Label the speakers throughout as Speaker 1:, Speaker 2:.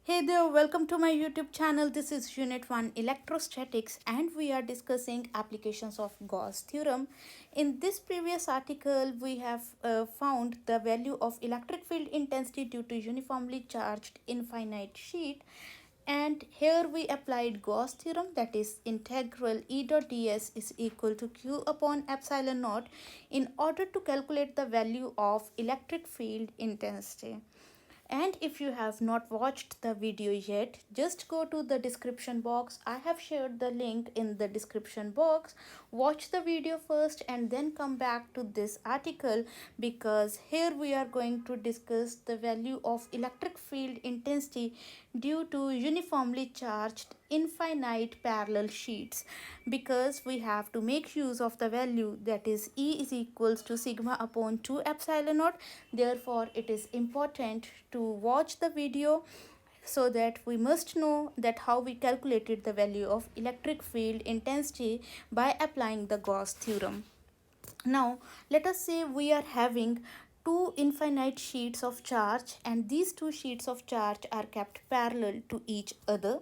Speaker 1: Hey there, welcome to my YouTube channel. This is Unit 1 Electrostatics and we are discussing applications of Gauss theorem. In this previous article, we have found the value of electric field intensity due to uniformly charged infinite sheet. And here we applied Gauss theorem, that is integral E dot ds is equal to q upon epsilon naught in order to calculate the value of electric field intensity. And if you have not watched the video yet, just go to the description box. I have shared the link in the description box. Watch the video first and then come back to this article, because here we are going to discuss the value of electric field intensity due to uniformly charged infinite parallel sheets, because we have to make use of the value, that is E is equals to sigma upon 2 epsilon naught. Therefore it is important to watch the video so that we must know that how we calculated the value of electric field intensity by applying the Gauss theorem. Now let us say we are having two infinite sheets of charge and these two sheets of charge are kept parallel to each other.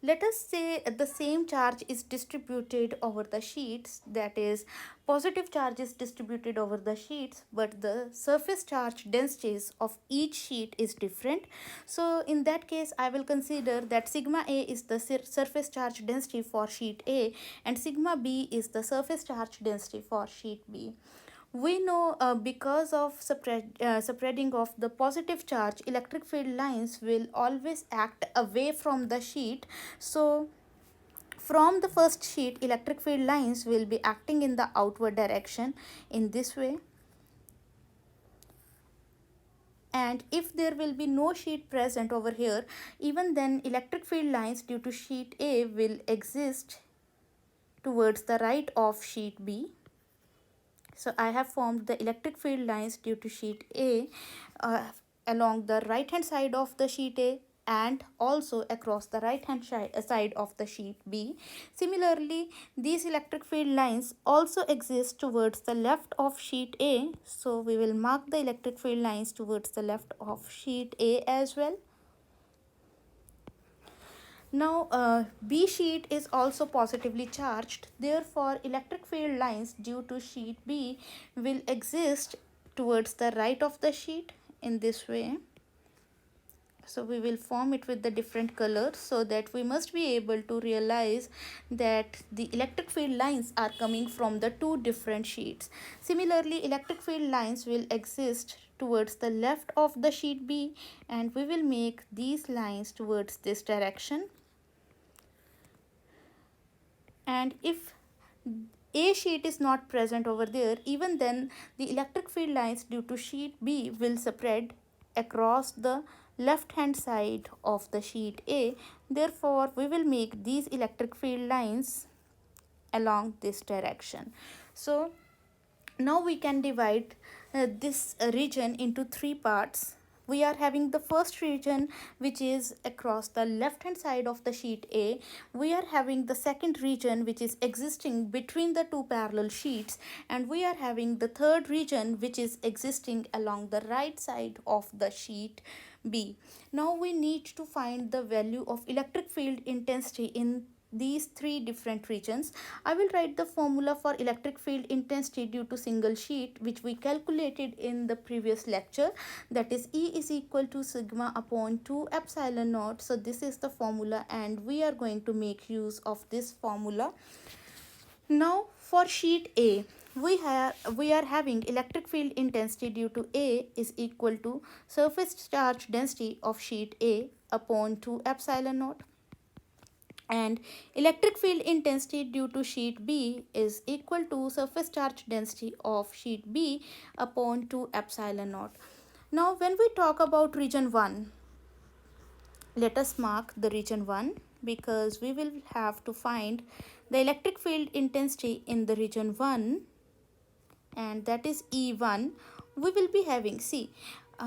Speaker 1: Let us say the same charge is distributed over the sheets, that is positive charge is distributed over the sheets, but the surface charge densities of each sheet is different. So in that case I will consider that sigma A is the surface charge density for sheet A and sigma B is the surface charge density for sheet B. We know because of spreading of the positive charge, electric field lines will always act away from the sheet. So from the first sheet, electric field lines will be acting in the outward direction in this way. And if there will be no sheet present over here, even then electric field lines due to sheet A will exist towards the right of sheet B. So I have formed the electric field lines due to sheet A along the right hand side of the sheet A and also across the right hand side of the sheet B. Similarly, these electric field lines also exist towards the left of sheet A. So we will mark the electric field lines towards the left of sheet A as well. Now B sheet is also positively charged, therefore electric field lines due to sheet B will exist towards the right of the sheet in this way. So we will form it with the different colors so that we must be able to realize that the electric field lines are coming from the two different sheets. Similarly, electric field lines will exist towards the left of the sheet B and we will make these lines towards this direction. And if A sheet is not present over there, even then the electric field lines due to sheet B will spread across the left hand side of the sheet A. Therefore we will make these electric field lines along this direction. So now we can divide this region into three parts. We are having the first region which is across the left hand side of the sheet A. We are having the second region which is existing between the two parallel sheets, and we are having the third region which is existing along the right side of the sheet B. Now we need to find the value of electric field intensity in these three different regions. I will write the formula for electric field intensity due to single sheet which we calculated in the previous lecture, that is E is equal to sigma upon 2 epsilon naught. So this is the formula and we are going to make use of this formula. Now for sheet A, we are having electric field intensity due to A is equal to surface charge density of sheet A upon 2 epsilon naught, and electric field intensity due to sheet B is equal to surface charge density of sheet B upon 2 epsilon naught. Now when we talk about region 1, let us mark the region 1 because we will have to find the electric field intensity in the region 1, and that is E1. We will be having, see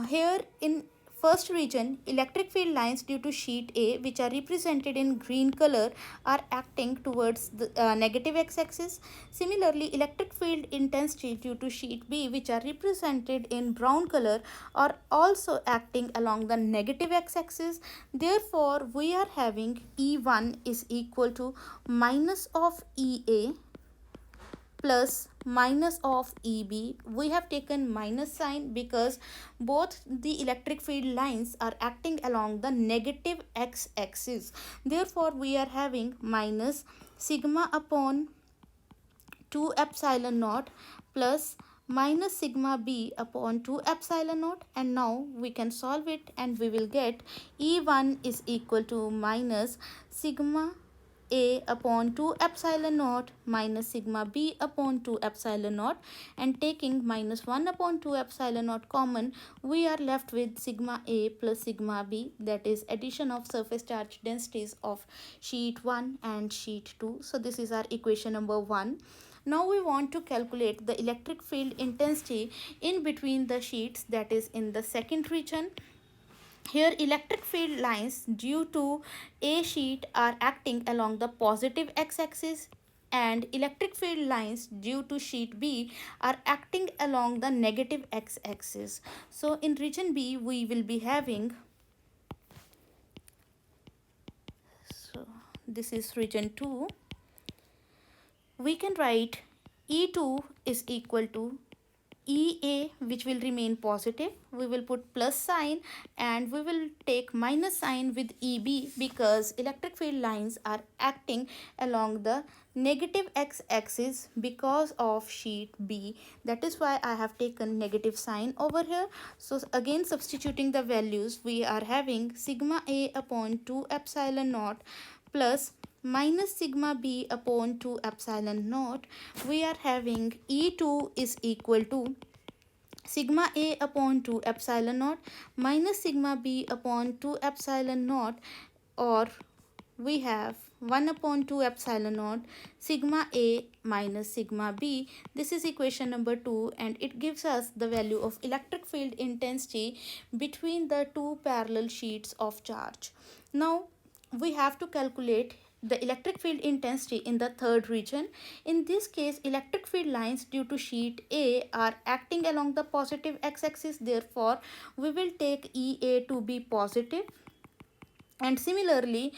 Speaker 1: here in first region, electric field lines due to sheet A, which are represented in green color, are acting towards the negative x-axis. Similarly, electric field intensity due to sheet B, which are represented in brown color, are also acting along the negative x-axis. Therefore, we are having E1 is equal to minus of EA plus minus of EB. We have taken minus sign because both the electric field lines are acting along the negative x-axis. Therefore, we are having minus sigma upon 2 epsilon naught plus minus sigma b upon 2 epsilon naught, and now we can solve it and we will get E1 is equal to minus sigma a upon 2 epsilon naught minus sigma b upon 2 epsilon naught, and taking minus 1 upon 2 epsilon naught common, we are left with sigma a plus sigma b, that is addition of surface charge densities of sheet 1 and sheet 2. So this is our equation number 1. Now we want to calculate the electric field intensity in between the sheets, that is in the second region. Here electric field lines due to A sheet are acting along the positive x-axis, and electric field lines due to sheet B are acting along the negative x-axis. So in region B we will be having, so this is region 2. We can write E2 is equal to EA, which will remain positive. We will put plus sign and we will take minus sign with EB because electric field lines are acting along the negative x-axis because of sheet B. That is why I have taken negative sign over here. So again substituting the values, we are having sigma A upon 2 epsilon naught plus minus sigma b upon 2 epsilon naught. We are having E2 is equal to sigma a upon 2 epsilon naught minus sigma b upon 2 epsilon naught, or we have 1 upon 2 epsilon naught sigma a minus sigma b. This is equation number 2, and it gives us the value of electric field intensity between the two parallel sheets of charge. Now we have to calculate the electric field intensity in the third region. In this case, electric field lines due to sheet A are acting along the positive x-axis. Therefore, we will take EA to be positive. And similarly,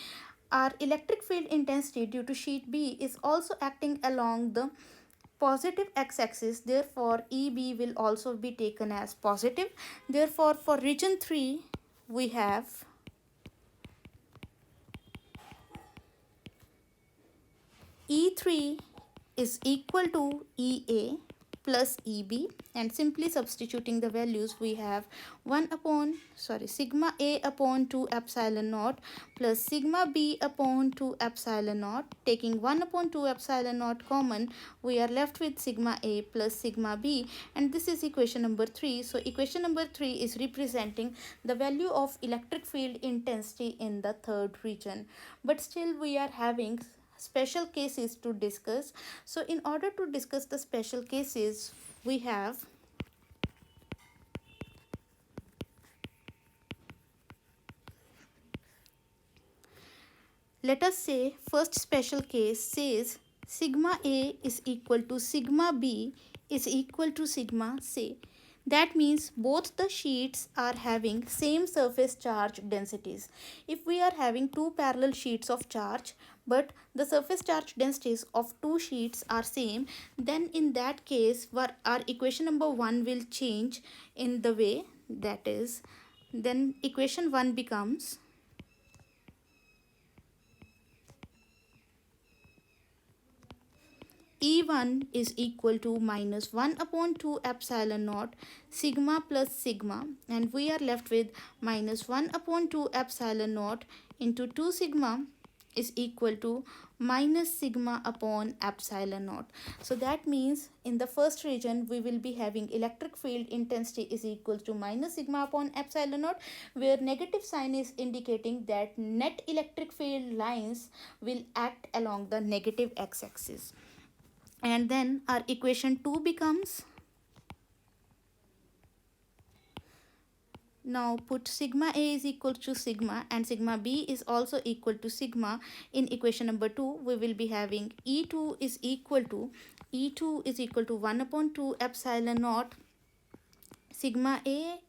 Speaker 1: our electric field intensity due to sheet B is also acting along the positive x-axis. Therefore, EB will also be taken as positive. Therefore, for region 3, we have E3 is equal to EA plus EB, and simply substituting the values, we have sigma A upon 2 epsilon naught plus sigma B upon 2 epsilon naught. Taking 1 upon 2 epsilon naught common, we are left with sigma A plus sigma B, and this is equation number 3. So equation number 3 is representing the value of electric field intensity in the third region. But still we are having special cases to discuss. So in order to discuss the special cases, we have let us say first special case says sigma A is equal to sigma B is equal to sigma C. That means both the sheets are having same surface charge densities. If we are having two parallel sheets of charge, but the surface charge densities of two sheets are same, then in that case our equation number 1 will change in the way, that is, then equation 1 becomes E1 is equal to minus 1 upon 2 epsilon naught sigma plus sigma, and we are left with minus 1 upon 2 epsilon naught into 2 sigma is equal to minus sigma upon epsilon naught. So that means in the first region we will be having electric field intensity is equal to minus sigma upon epsilon naught, where negative sign is indicating that net electric field lines will act along the negative x-axis. And then our equation 2 becomes Now put sigma A is equal to sigma and sigma B is also equal to sigma. In equation number 2, we will be having E2 is equal to 1 upon 2 epsilon naught sigma A,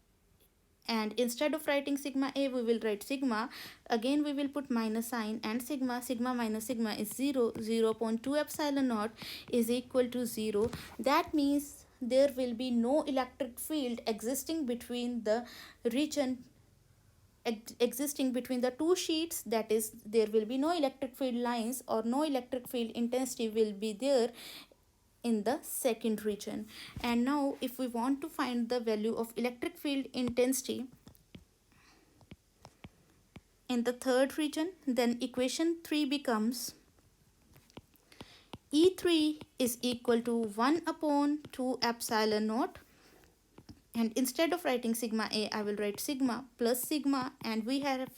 Speaker 1: and instead of writing sigma A we will write sigma. Again we will put minus sign and sigma minus sigma is 0 upon 2 epsilon naught is equal to 0. That means there will be no electric field existing between the region existing between the two sheets. That is, there will be no electric field lines or no electric field intensity will be there in the second region. And now if we want to find the value of electric field intensity in the third region, then equation 3 becomes E3 is equal to 1 upon 2 epsilon naught, and instead of writing sigma A I will write sigma plus sigma, and we have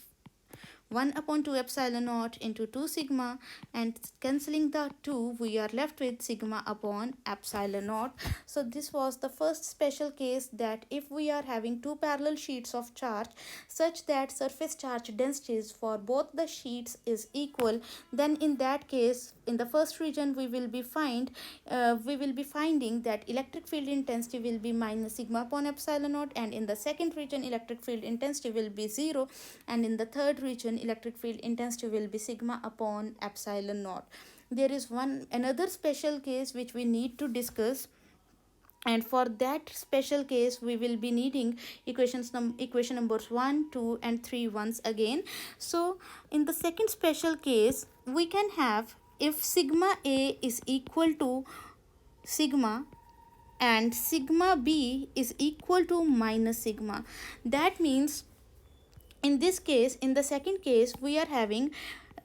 Speaker 1: 1 upon 2 epsilon naught into 2 sigma, and cancelling the 2 we are left with sigma upon epsilon naught. So this was the first special case, that if we are having two parallel sheets of charge such that surface charge densities for both the sheets is equal, then in that case in the first region we will be finding that electric field intensity will be minus sigma upon epsilon naught, and in the second region electric field intensity will be 0, and in the third region electric field intensity will be sigma upon epsilon naught. There is another special case which we need to discuss, and for that special case we will be needing equation numbers 1, 2 and 3 once again. So in the second special case we can have, if sigma A is equal to sigma and sigma B is equal to minus sigma, that means in this case, in the second case, we are having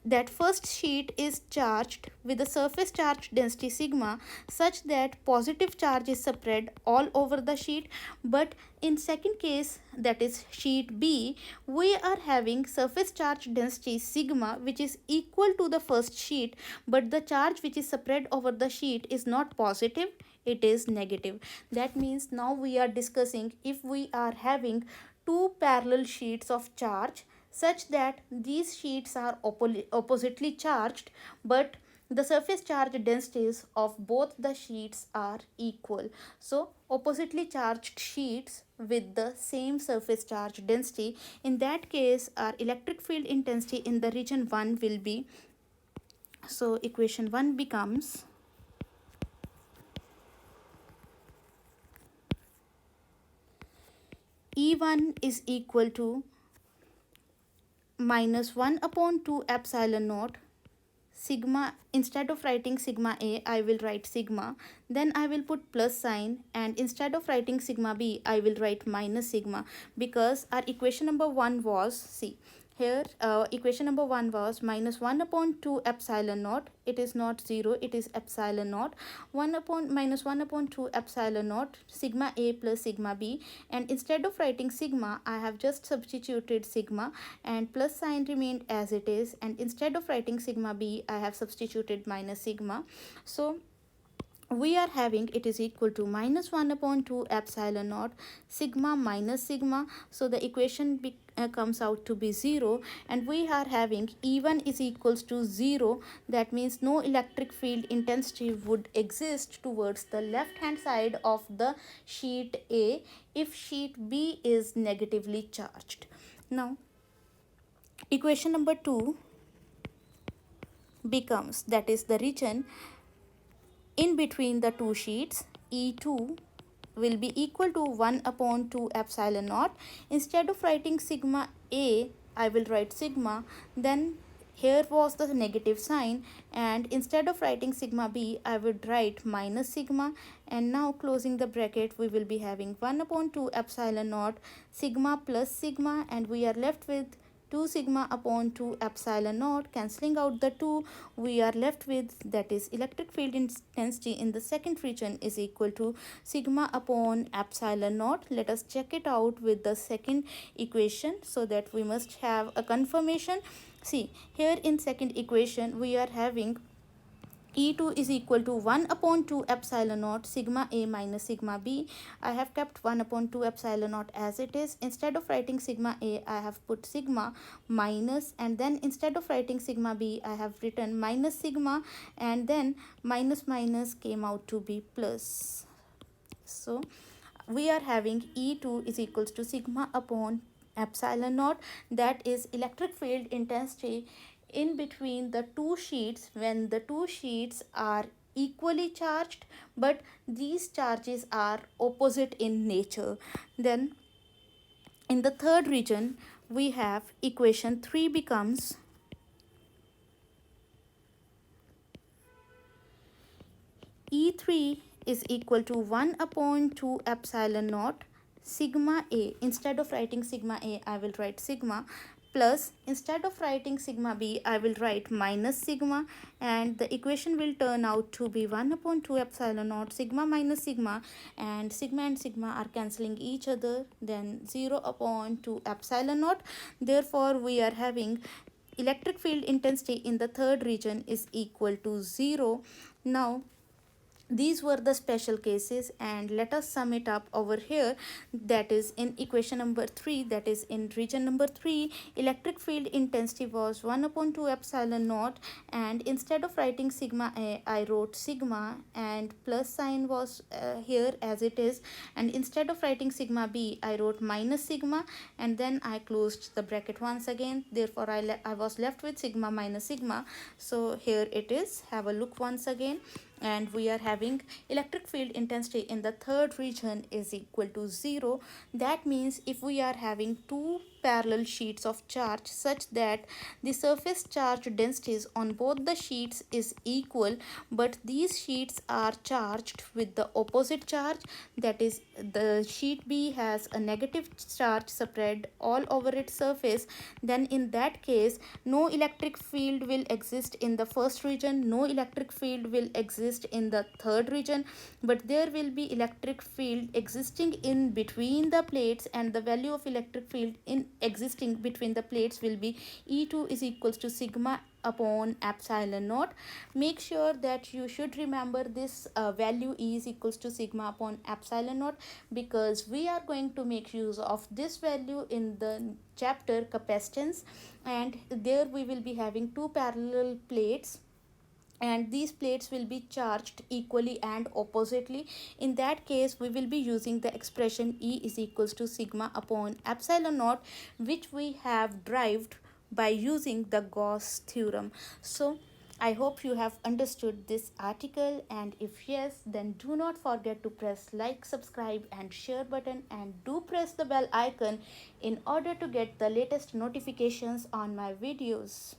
Speaker 1: that first sheet is charged with a surface charge density sigma such that positive charge is spread all over the sheet, but in second case, that is sheet B, we are having surface charge density sigma which is equal to the first sheet, but the charge which is spread over the sheet is not positive, it is negative. That means now we are discussing if we are having two parallel sheets of charge such that these sheets are oppositely charged, but the surface charge densities of both the sheets are equal. So oppositely charged sheets with the same surface charge density, in that case our electric field intensity in the region 1 will be, so equation 1 becomes E1 is equal to minus 1 upon 2 epsilon naught sigma. Instead of writing sigma A I will write sigma, then I will put plus sign, and instead of writing sigma B I will write minus sigma, because our equation number 1 was, see here equation number 1 was minus 1 upon 2 epsilon naught, it is not 0, it is epsilon naught, 1 upon minus 1 upon 2 epsilon naught sigma A plus sigma B, and instead of writing sigma I have just substituted sigma and plus sign remained as it is, and instead of writing sigma B I have substituted minus sigma. So we are having it is equal to minus 1 upon 2 epsilon naught sigma minus sigma, so the equation comes out to be 0, and we are having E1 is equals to 0. That means no electric field intensity would exist towards the left hand side of the sheet A if sheet B is negatively charged. Now equation number 2 becomes, that is the region in between the two sheets, E2 will be equal to 1 upon 2 epsilon naught. Instead of writing sigma A, I will write sigma. Then here was the negative sign, and instead of writing sigma B, I would write minus sigma, and now closing the bracket we will be having 1 upon 2 epsilon naught sigma plus sigma, and we are left with 2 sigma upon 2 epsilon naught. Cancelling out the 2 we are left with, that is electric field intensity in the second region is equal to sigma upon epsilon naught. Let us check it out with the second equation so that we must have a confirmation. See here in second equation we are having E2 is equal to 1 upon 2 epsilon naught sigma A minus sigma B. I have kept 1 upon 2 epsilon naught as it is. Instead of writing sigma A, I have put sigma minus, and then instead of writing sigma B, I have written minus sigma, and then minus minus came out to be plus. So we are having E2 is equals to sigma upon epsilon naught, that is electric field intensity in between the two sheets when the two sheets are equally charged, but these charges are opposite in nature. Then in the third region we have equation 3 becomes E3 is equal to 1 upon 2 epsilon naught sigma A. Instead of writing sigma A, I will write sigma, plus instead of writing sigma B, I will write minus sigma, and the equation will turn out to be 1 upon 2 epsilon naught sigma minus sigma, and sigma are cancelling each other, then 0 upon 2 epsilon naught. Therefore, we are having electric field intensity in the third region is equal to 0. Now these were the special cases, and let us sum it up over here. That is in equation number 3, that is in region number 3, electric field intensity was 1 upon 2 epsilon naught, and instead of writing sigma A, I wrote sigma, and plus sign was here as it is, and instead of writing sigma B, I wrote minus sigma, and then I closed the bracket once again. Therefore I was left with sigma minus sigma. So here it is, have a look once again, and we are having electric field intensity in the third region is equal to 0. That means if we are having two parallel sheets of charge such that the surface charge densities on both the sheets is equal, but these sheets are charged with the opposite charge, that is the sheet B has a negative charge spread all over its surface, then in that case no electric field will exist in the first region, no electric field will exist in the third region, but there will be electric field existing in between the plates, and the value of electric field in existing between the plates will be E2 is equals to sigma upon epsilon naught. Make sure that you should remember this value E is equals to sigma upon epsilon naught, because we are going to make use of this value in the chapter capacitance, and there we will be having two parallel plates, and these plates will be charged equally and oppositely. In that case we will be using the expression E is equals to sigma upon epsilon naught, which we have derived by using the Gauss theorem. So I hope you have understood this article, and if yes, then do not forget to press like, subscribe and share button, and do press the bell icon in order to get the latest notifications on my videos.